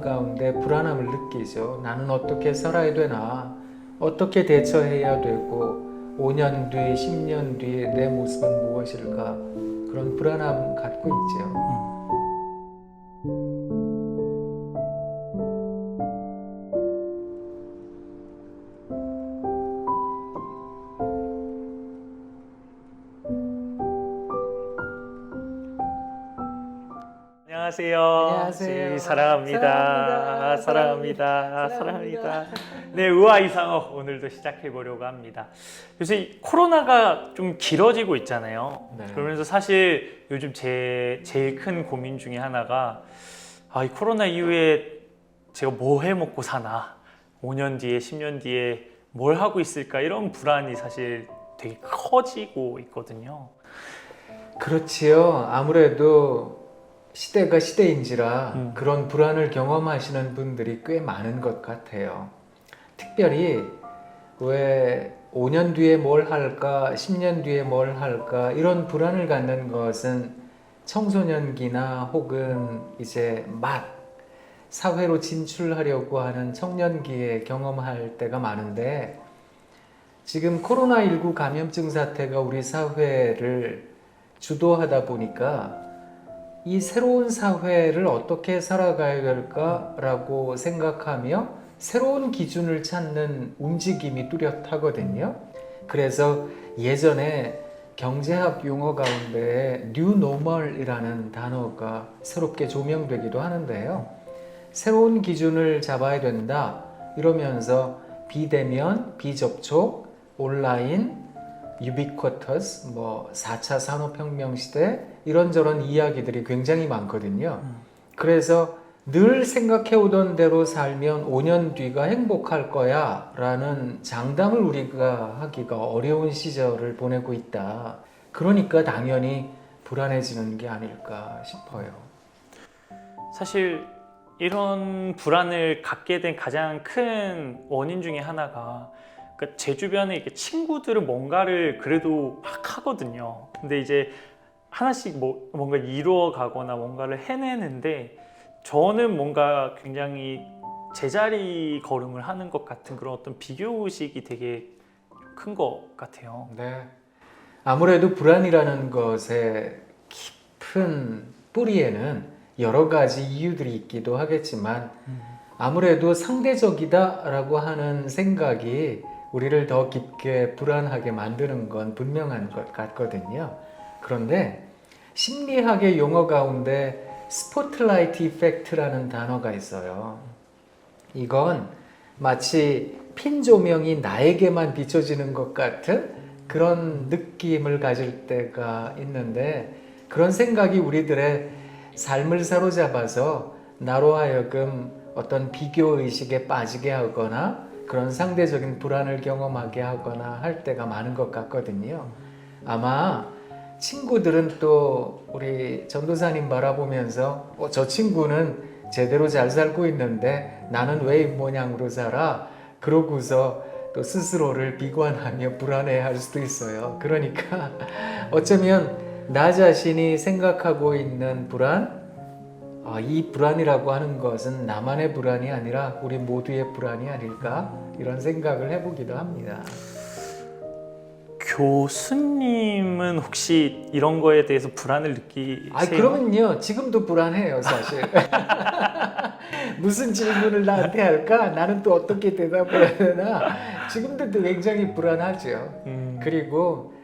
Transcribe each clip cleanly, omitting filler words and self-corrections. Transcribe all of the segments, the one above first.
가운데 불안함을 느끼죠. 나는 어떻게 살아야 되나? 어떻게 대처해야 되고 5년 뒤, 10년 뒤에 내 모습은 무엇일까? 그런 불안함 갖고 있죠. 안녕하세요. 안녕하세요. 사랑합니다. 사랑합니다. 네, 의화 이상어 오늘도 시작해 보려고 합니다. 요새 이 코로나가 좀 길어지고 있잖아요. 네. 그러면서 사실 요즘 제일 큰 고민 중에 하나가 이 코로나 이후에 제가 뭐 해 먹고 사나? 5년 뒤에, 10년 뒤에 뭘 하고 있을까? 이런 불안이 사실 되게 커지고 있거든요. 그렇지요. 아무래도 시대가 시대인지라 그런 불안을 경험하시는 분들이 꽤 많은 것 같아요. 특별히 왜 5년 뒤에 뭘 할까, 10년 뒤에 뭘 할까 이런 불안을 갖는 것은 청소년기나 혹은 이제 막 사회로 진출하려고 하는 청년기에 경험할 때가 많은데 지금 코로나19 감염증 사태가 우리 사회를 주도하다 보니까 이 새로운 사회를 어떻게 살아가야 될까라고 생각하며 새로운 기준을 찾는 움직임이 뚜렷하거든요. 그래서 예전에 경제학 용어 가운데 New Normal이라는 단어가 새롭게 조명되기도 하는데요. 새로운 기준을 잡아야 된다 이러면서 비대면, 비접촉, 온라인, 유비쿼터스, 4차 산업혁명 시대 이런저런 이야기들이 굉장히 많거든요. 그래서 늘 생각해오던 대로 살면 5년 뒤가 행복할 거야 라는 장담을 우리가 하기가 어려운 시절을 보내고 있다. 그러니까 당연히 불안해지는 게 아닐까 싶어요. 사실 이런 불안을 갖게 된 가장 큰 원인 중에 하나가 그러니까 제 주변에 이렇게 친구들은 뭔가를 그래도 막 하거든요. 근데 이제 하나씩 뭔가 이루어 가거나 뭔가를 해내는데 저는 뭔가 굉장히 제자리 걸음을 하는 것 같은 그런 어떤 비교의식이 되게 큰 것 같아요. 네. 아무래도 불안이라는 것의 깊은 뿌리에는 여러 가지 이유들이 있기도 하겠지만 아무래도 상대적이다라고 하는 생각이 우리를 더 깊게 불안하게 만드는 건 분명한 것 같거든요. 그런데 심리학의 용어 가운데 스포트라이트 이펙트라는 단어가 있어요. 이건 마치 핀 조명이 나에게만 비춰지는 것 같은 그런 느낌을 가질 때가 있는데 그런 생각이 우리들의 삶을 사로잡아서 나로 하여금 어떤 비교의식에 빠지게 하거나 그런 상대적인 불안을 경험하게 하거나 할 때가 많은 것 같거든요. 아마 친구들은 또 우리 전도사님 바라보면서 저 친구는 제대로 잘 살고 있는데 나는 왜 이 모양으로 살아? 그러고서 또 스스로를 비관하며 불안해할 수도 있어요. 그러니까 어쩌면 나 자신이 생각하고 있는 불안, 이 불안이라고 하는 것은 나만의 불안이 아니라 우리 모두의 불안이 아닐까 이런 생각을 해보기도 합니다. 교수님은 혹시 이런 거에 대해서 불안을 느끼세요? 그러면요 지금도 불안해요 사실. 무슨 질문을 나한테 할까? 나는 또 어떻게 대답해야 되나? 지금도 굉장히 불안하죠. 그리고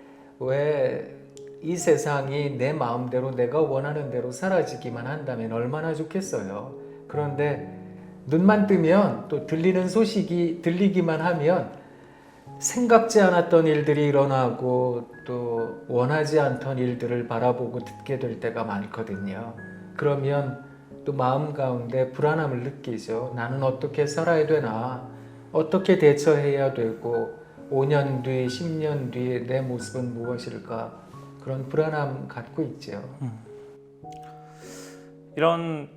왜 이 세상이 내 마음대로 내가 원하는 대로 사라지기만 한다면 얼마나 좋겠어요. 그런데 눈만 뜨면 또 들리는 소식이 들리기만 하면 생각지 않았던 일들이 일어나고 또 원하지 않던 일들을 바라보고 듣게 될 때가 많거든요. 그러면 또 마음 가운데 불안함을 느끼죠. 나는 어떻게 살아야 되나? 어떻게 대처해야 되고 5년 뒤, 10년 뒤에 내 모습은 무엇일까? 그런 불안함 갖고 있죠. 이런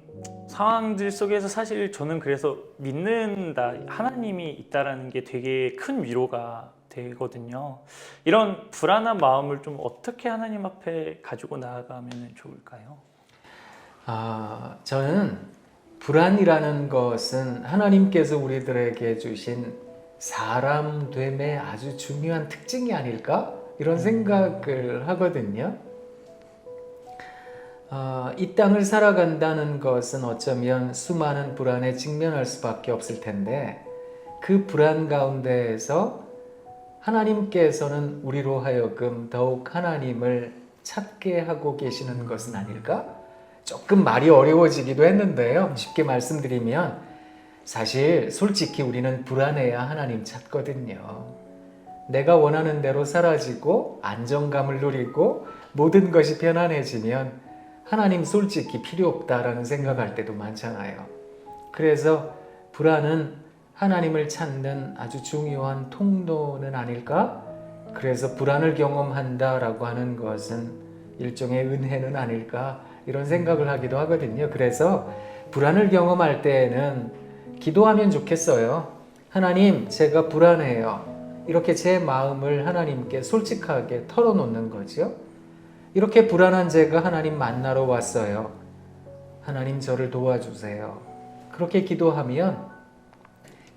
상황들 속에서 사실 저는 그래서 믿는다, 하나님이 있다라는 게 되게 큰 위로가 되거든요. 이런 불안한 마음을 좀 어떻게 하나님 앞에 가지고 나아가면 좋을까요? 저는 불안이라는 것은 하나님께서 우리들에게 주신 사람 됨의 아주 중요한 특징이 아닐까? 이런 생각을 하거든요. 이 땅을 살아간다는 것은 어쩌면 수많은 불안에 직면할 수밖에 없을 텐데 그 불안 가운데에서 하나님께서는 우리로 하여금 더욱 하나님을 찾게 하고 계시는 것은 아닐까? 조금 말이 어려워지기도 했는데요. 쉽게 말씀드리면 사실 솔직히 우리는 불안해야 하나님 찾거든요. 내가 원하는 대로 사라지고 안정감을 누리고 모든 것이 편안해지면 하나님 솔직히 필요 없다라는 생각할 때도 많잖아요. 그래서 불안은 하나님을 찾는 아주 중요한 통로는 아닐까? 그래서 불안을 경험한다라고 하는 것은 일종의 은혜는 아닐까? 이런 생각을 하기도 하거든요. 그래서 불안을 경험할 때에는 기도하면 좋겠어요. 하나님, 제가 불안해요. 이렇게 제 마음을 하나님께 솔직하게 털어놓는 거죠. 이렇게 불안한 제가 하나님 만나러 왔어요. 하나님 저를 도와주세요. 그렇게 기도하면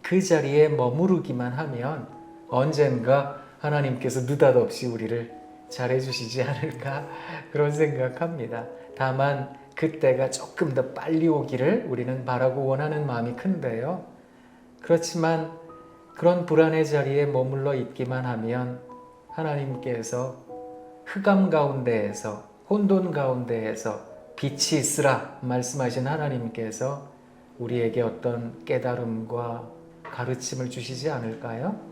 그 자리에 머무르기만 하면 언젠가 하나님께서 느닷없이 우리를 잘해주시지 않을까 그런 생각합니다. 다만 그때가 조금 더 빨리 오기를 우리는 바라고 원하는 마음이 큰데요. 그렇지만 그런 불안의 자리에 머물러 있기만 하면 하나님께서 흑암 가운데에서 혼돈 가운데에서 빛이 있으라 말씀하신 하나님께서 우리에게 어떤 깨달음과 가르침을 주시지 않을까요?